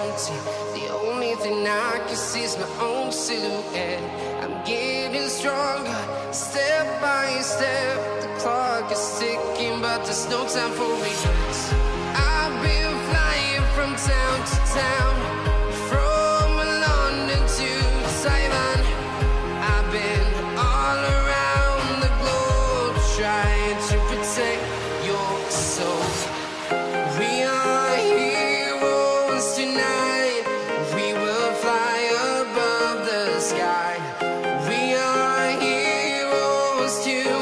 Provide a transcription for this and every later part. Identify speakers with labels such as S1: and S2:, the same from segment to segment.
S1: empty. The only thing I can see is my own silhouette. I'm getting stronger, step by step. The clock is ticking, but there's no time for regrets. I've been flying from town to town, from London to Taiwan. I've been all around the globe, trying to protect your soul. We are heroes tonight. We will fly above the sky. We are heroes tonight.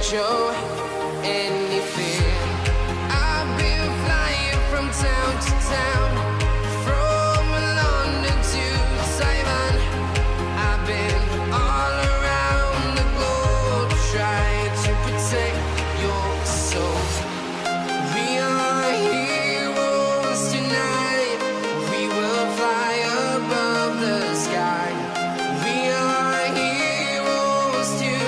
S1: Show any fear. I've been flying from town to town, from London to Taiwan. I've been all around the globe, trying to protect your soul. We are heroes tonight. We will fly above the sky. We are heroes tonight.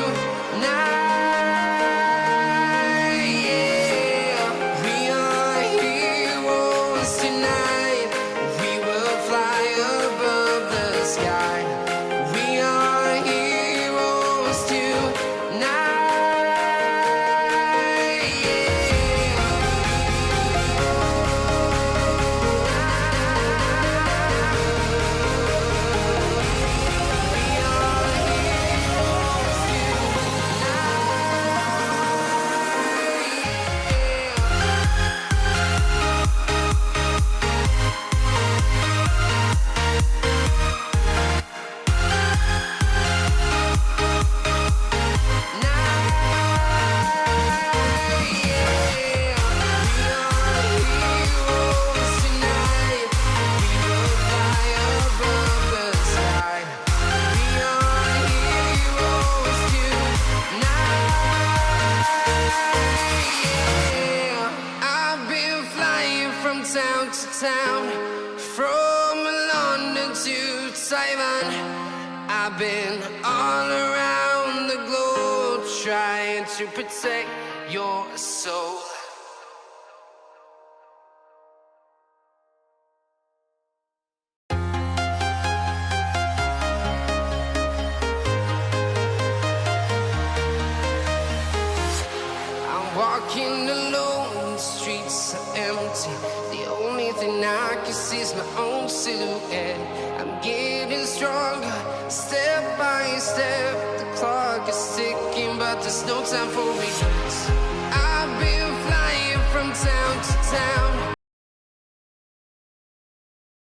S1: Town to town, from London to Taiwan. I've been all around the globe, trying to protect your soul. I'm walking alone, the streets are empty. The only thing I can see is my own silhouette. I'm getting stronger, step by step. The clock is ticking, but there's no time for regrets. I've been flying from town to town,